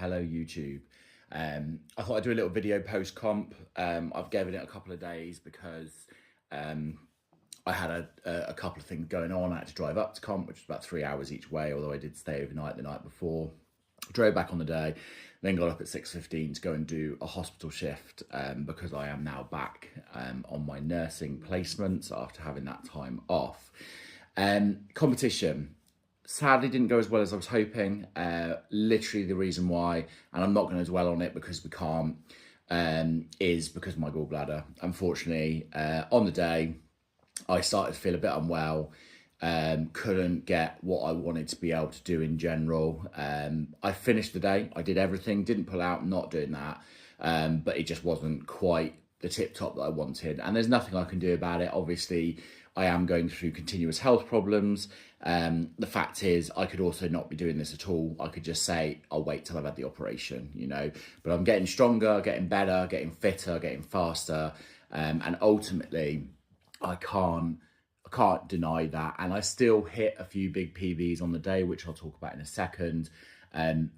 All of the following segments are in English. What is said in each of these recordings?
Hello, YouTube. I thought I'd do a little video post-comp. I've given it a couple of days because I had a couple of things going on. I had to drive up to comp, which was about 3 hours each way, although I did stay overnight the night before. Drove back on the day, then got up at 6:15 to go and do a hospital shift because I am now back on my nursing placements after having that time off. Competition sadly didn't go as well as I was hoping. Literally the reason why, and I'm not going to dwell on it because we can't, is because of my gallbladder. Unfortunately, on the day, I started to feel a bit unwell. Couldn't get what I wanted to be able to do in general. I finished the day. I did everything, didn't pull out, not doing that. But it just wasn't quite the tip top that I wanted. And there's nothing I can do about it. Obviously, I am going through continuous health problems. The fact is, I could also not be doing this at all. I could just say, I'll wait till I've had the operation, you know. But I'm getting stronger, getting better, getting fitter, getting faster. And ultimately, I can't deny that. And I still hit a few big PBs on the day, which I'll talk about in a second.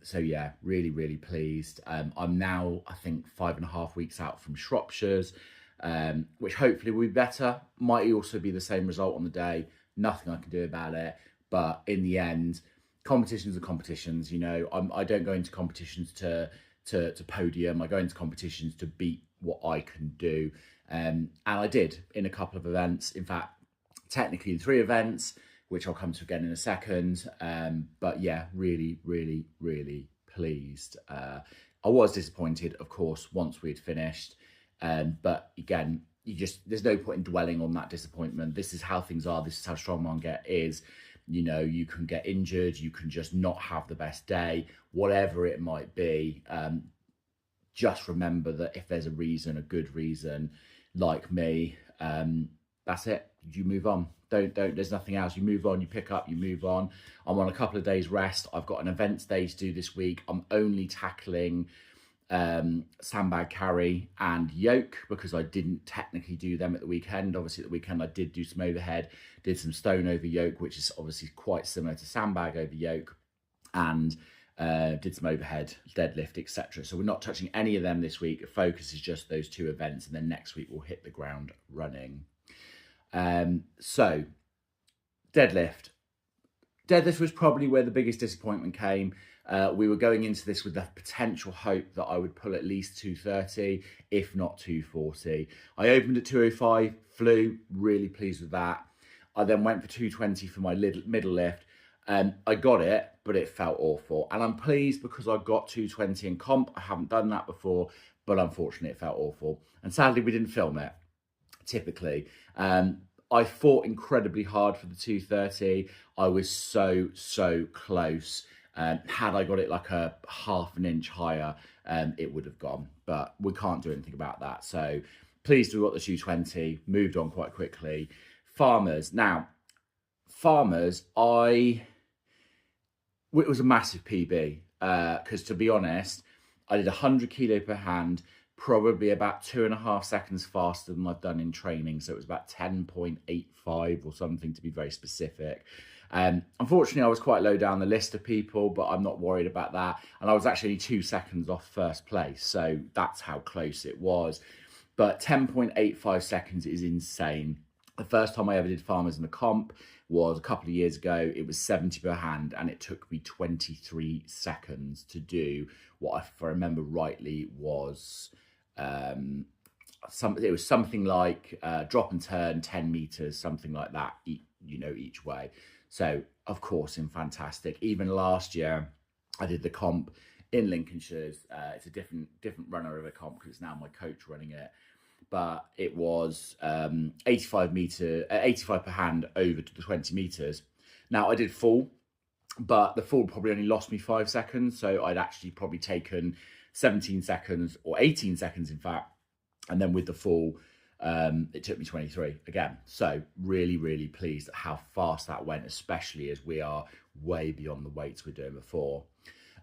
So yeah, really, really pleased. I'm now, I think, 5.5 weeks out from Shropshire's, which hopefully will be better. Might also be the same result on the day. Nothing I can do about it. But in the end, competitions are competitions. You know, I don't go into competitions to podium. I go into competitions to beat what I can do. And I did in a couple of events. In fact, technically in 3 events, which I'll come to again in a second. But yeah, really, really, really pleased. I was disappointed, of course, once we'd finished. But again, there's no point in dwelling on that disappointment. This is how things are. This is how Strongman Get is. You know, you can get injured. You can just not have the best day, whatever it might be. Just remember that if there's a reason, a good reason, like me, that's it. You move on. Don't, there's nothing else. You move on, you pick up, you move on. I'm on a couple of days rest. I've got an events day to do this week. I'm only tackling sandbag carry and yoke because I didn't technically do them at the weekend. Obviously at the weekend I did do some overhead, did some stone over yoke, which is obviously quite similar to sandbag over yoke, and did some overhead, deadlift, etc. So we're not touching any of them this week. The focus is just those 2 events, and then next week we'll hit the ground running. So deadlift was probably where the biggest disappointment came. We were going into this with the potential hope that I would pull at least 230, if not 240. I opened at 205, flew, really pleased with that. I then went for 220 for my middle lift. I got it, but it felt awful. And I'm pleased because I got 220 in comp. I haven't done that before, but unfortunately it felt awful. And sadly, we didn't film it, typically. I fought incredibly hard for the 230. I was so close. Had I got it like a half an inch higher, it would have gone, but we can't do anything about that. So pleased we got the 220, moved on quite quickly. Farmers. Now, farmers, it was a massive PB, because to be honest, I did 100 kilo per hand, probably about 2.5 seconds faster than I've done in training. So it was about 10.85 or something, to be very specific. Unfortunately, I was quite low down the list of people, but I'm not worried about that. And I was actually 2 seconds off first place. So that's how close it was. But 10.85 seconds is insane. The first time I ever did farmers in the comp was a couple of years ago. It was 70 per hand, and it took me 23 seconds to do what, if I remember rightly, was it was something like drop and turn 10 meters, something like that, each way. So of course, fantastic. Even last year, I did the comp in Lincolnshire's. It's a different runner of a comp because it's now my coach running it. But it was 85 per hand over to the 20 meters. Now I did full, but the full probably only lost me 5 seconds. So I'd actually probably taken 17 seconds or 18 seconds, in fact. And then with the full, it took me 23 again. So really, really pleased at how fast that went, especially as we are way beyond the weights we were doing before.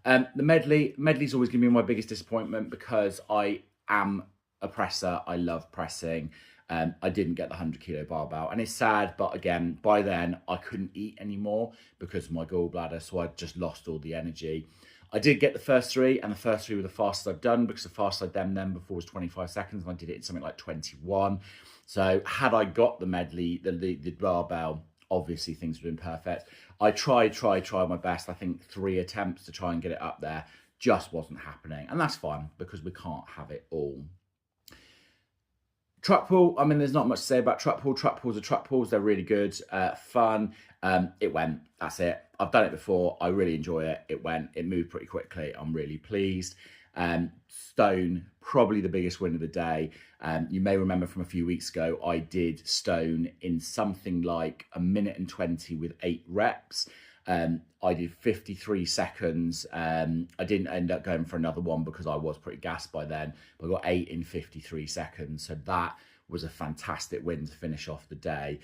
The medley's always going to be my biggest disappointment because I am a presser. I love pressing. I didn't get the 100 kilo barbell, and it's sad, but again, by then I couldn't eat anymore because of my gallbladder, so I just lost all the energy. I did get the first 3, and the first 3 were the fastest I've done, because the fastest I'd done them before was 25 seconds, and I did it in something like 21. So had I got the medley, the barbell, obviously things would have been perfect. I tried my best. I think 3 attempts to try and get it up there, just wasn't happening. And that's fine, because we can't have it all. Truck pull, I mean, there's not much to say about truck pull. Truck pulls are truck pulls. They're really good, fun. It went, that's it. I've done it before. I really enjoy it. It moved pretty quickly. I'm really pleased. Stone, probably the biggest win of the day. You may remember from a few weeks ago, I did stone in something like 1 minute and 20 with 8 reps. I did 53 seconds. I didn't end up going for another one because I was pretty gassed by then, but I got 8 in 53 seconds. So that was a fantastic win to finish off the day.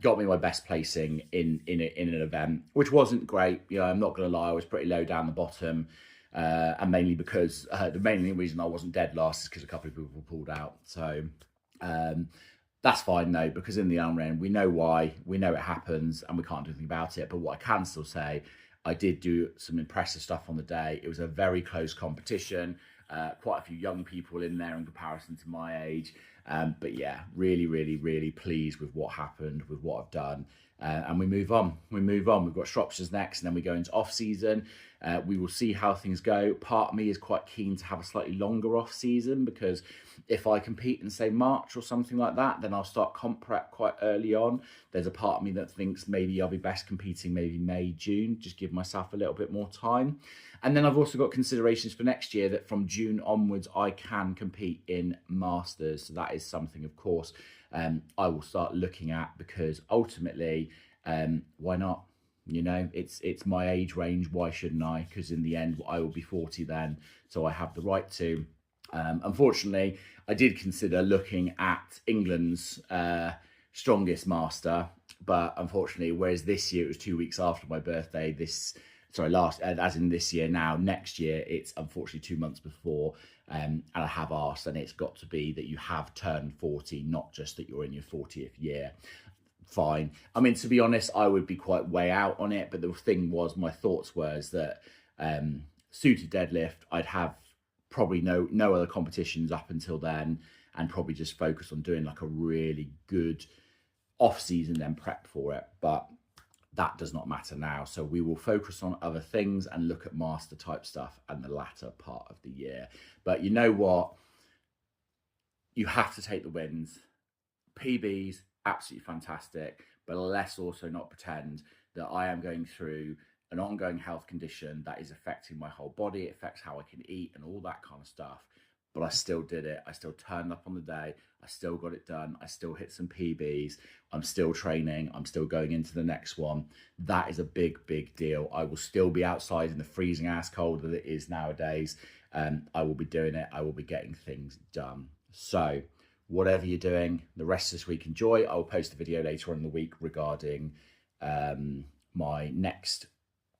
Got me my best placing in an event, which wasn't great. You know, I'm not going to lie, I was pretty low down the bottom. And mainly because the main reason I wasn't dead last is because a couple of people pulled out. So that's fine though, because in the end, we know why, we know it happens, and we can't do anything about it. But what I can still say, I did do some impressive stuff on the day. It was a very close competition, quite a few young people in there in comparison to my age. But yeah, really pleased with what happened, with what I've done. And we move on. We've got Shropshire's next, and then we go into off season. We will see how things go. Part of me is quite keen to have a slightly longer off season, because if I compete in, say, March or something like that, then I'll start comp prep quite early on. There's a part of me that thinks maybe I'll be best competing maybe May, June, just give myself a little bit more time. And then I've also got considerations for next year that from June onwards, I can compete in Masters. So that is something, of course, I will start looking at, because ultimately, why not? You know, it's my age range. Why shouldn't I? Because in the end, I will be 40 then, so I have the right to. Unfortunately, I did consider looking at England's strongest master, but unfortunately, whereas this year it was 2 weeks after my birthday, as in this year now, next year, it's unfortunately 2 months before. And I have asked, and it's got to be that you have turned 40, not just that you're in your 40th year. Fine. I mean, to be honest, I would be quite way out on it, but the thing was, my thoughts was that suited deadlift, I'd have probably no other competitions up until then, and probably just focus on doing like a really good off season, then prep for it. But that does not matter now. So we will focus on other things and look at master type stuff and the latter part of the year. But you know what? You have to take the wins. PBs, absolutely fantastic, but let's also not pretend that I am going through an ongoing health condition that is affecting my whole body. It affects how I can eat and all that kind of stuff. But I still did it. I still turned up on the day. I still got it done. I still hit some PBs. I'm still training. I'm still going into the next one. That is a big deal. I will still be outside in the freezing ass cold that it is nowadays. I will be doing it. I will be getting things done. So whatever you're doing the rest of this week, enjoy. I will post a video later on in the week regarding my next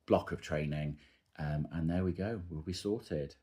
block of training. And there we go. We'll be sorted.